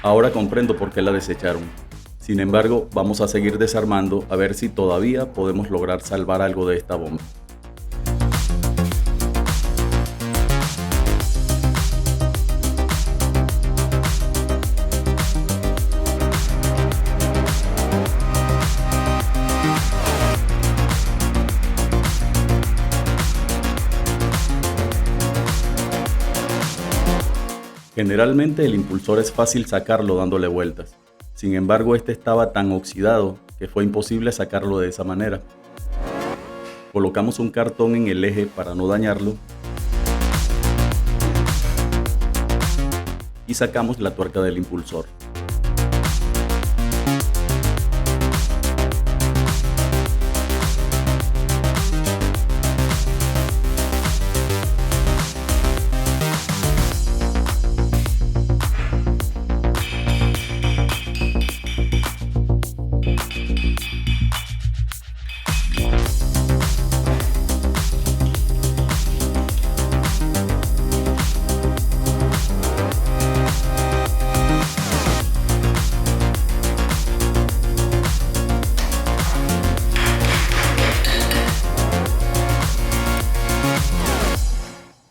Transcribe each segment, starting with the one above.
Ahora comprendo por qué la desecharon. Sin embargo, vamos a seguir desarmando a ver si todavía podemos lograr salvar algo de esta bomba. Generalmente el impulsor es fácil sacarlo dándole vueltas. Sin embargo, este estaba tan oxidado que fue imposible sacarlo de esa manera. Colocamos un cartón en el eje para no dañarlo y sacamos la tuerca del impulsor.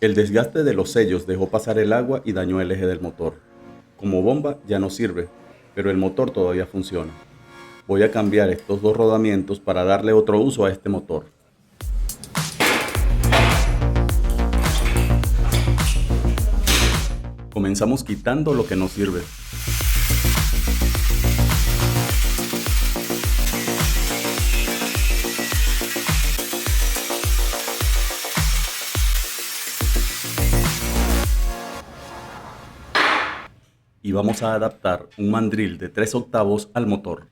El desgaste de los sellos dejó pasar el agua y dañó el eje del motor. Como bomba ya no sirve, pero el motor todavía funciona. Voy a cambiar estos dos rodamientos para darle otro uso a este motor. Comenzamos quitando lo que no sirve. Y vamos a adaptar un mandril de 3/8 al motor.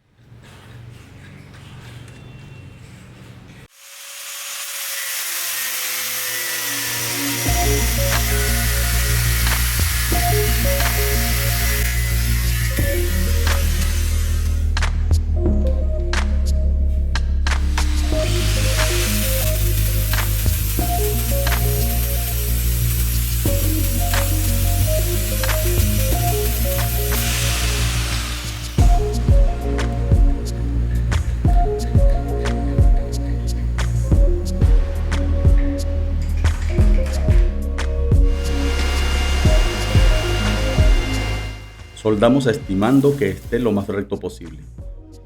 Soldamos estimando que esté lo más recto posible.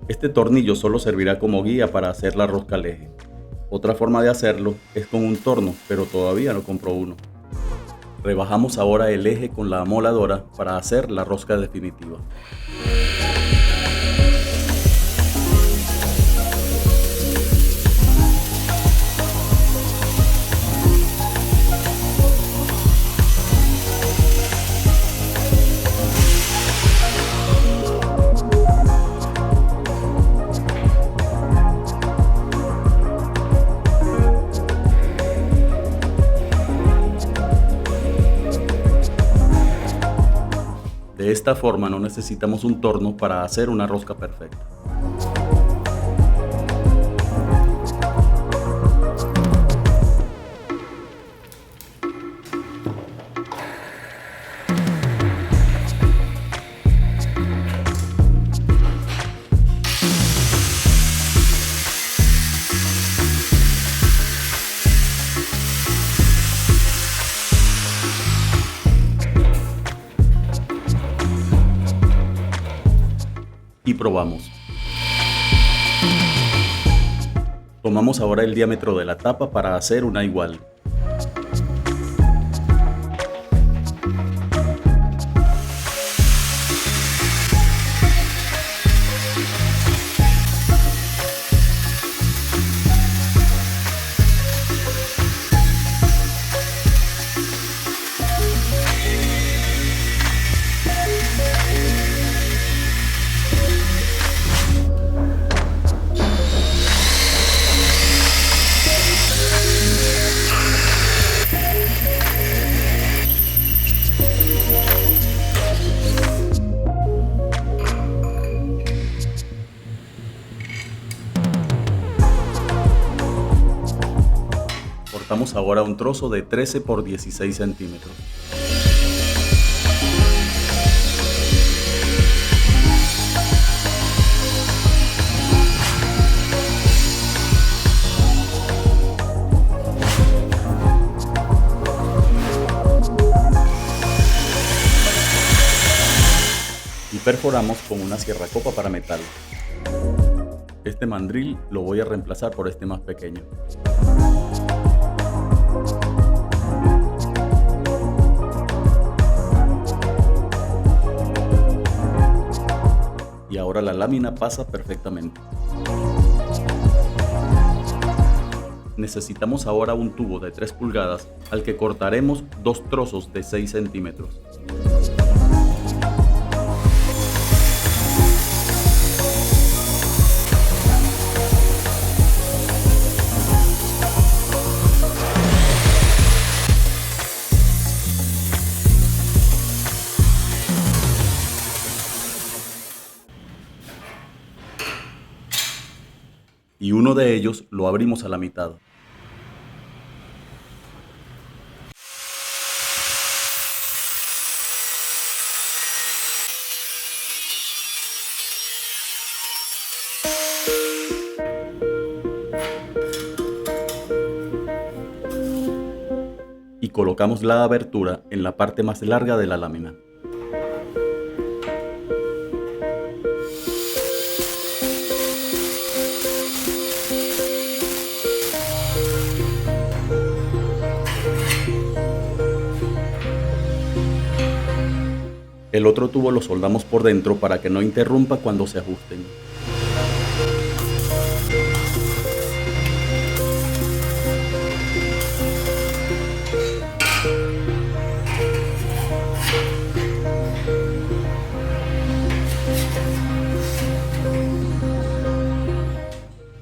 Este tornillo solo servirá como guía para hacer la rosca al eje. Otra forma de hacerlo es con un torno, pero todavía no compro uno. Rebajamos ahora el eje con la amoladora para hacer la rosca definitiva. De esta forma no necesitamos un torno para hacer una rosca perfecta. Y probamos. Tomamos ahora el diámetro de la tapa para hacer una igual. Cortamos ahora un trozo de 13 por 16 centímetros. perforamos con una sierra copa para metal. Este mandril lo voy a reemplazar por este más pequeño. Y ahora la lámina pasa perfectamente. Necesitamos ahora un tubo de 3 pulgadas al que cortaremos 2 trozos de 6 centímetros. Y uno de ellos lo abrimos a la mitad. Y colocamos la abertura en la parte más larga de la lámina. El otro tubo lo soldamos por dentro para que no interrumpa cuando se ajusten.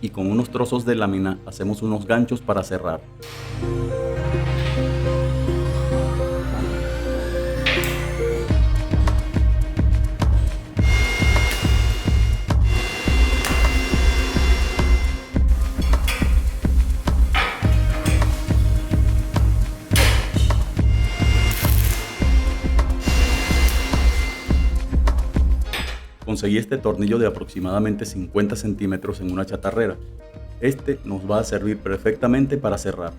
Y con unos trozos de lámina hacemos unos ganchos para cerrar. Conseguí este tornillo de aproximadamente 50 centímetros en una chatarrera. Este nos va a servir perfectamente para cerrar.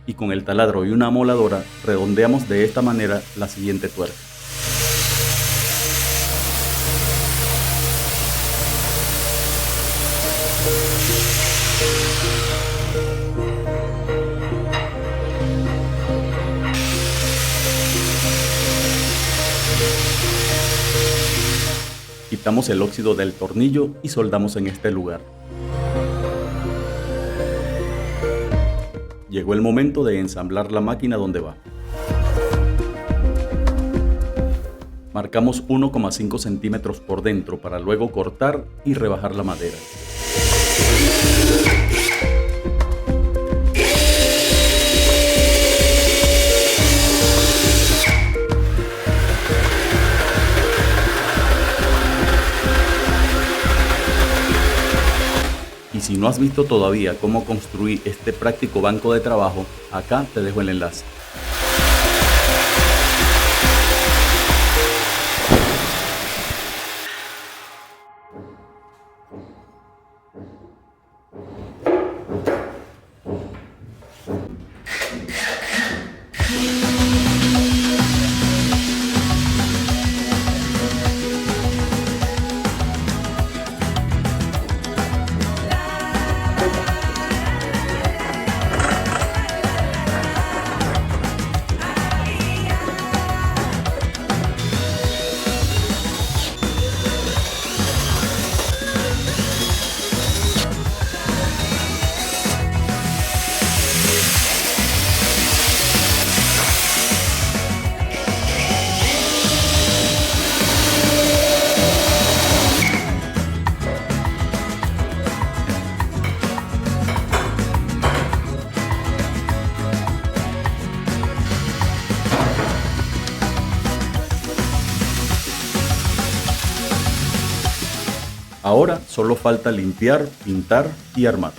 Y con el taladro y una amoladora redondeamos de esta manera la siguiente tuerca. Quitamos el óxido del tornillo y soldamos en este lugar. Llegó el momento de ensamblar la máquina donde va. Marcamos 1,5 centímetros por dentro para luego cortar y rebajar la madera. Y si no has visto todavía cómo construir este práctico banco de trabajo, acá te dejo el enlace. Ahora solo falta limpiar, pintar y armar.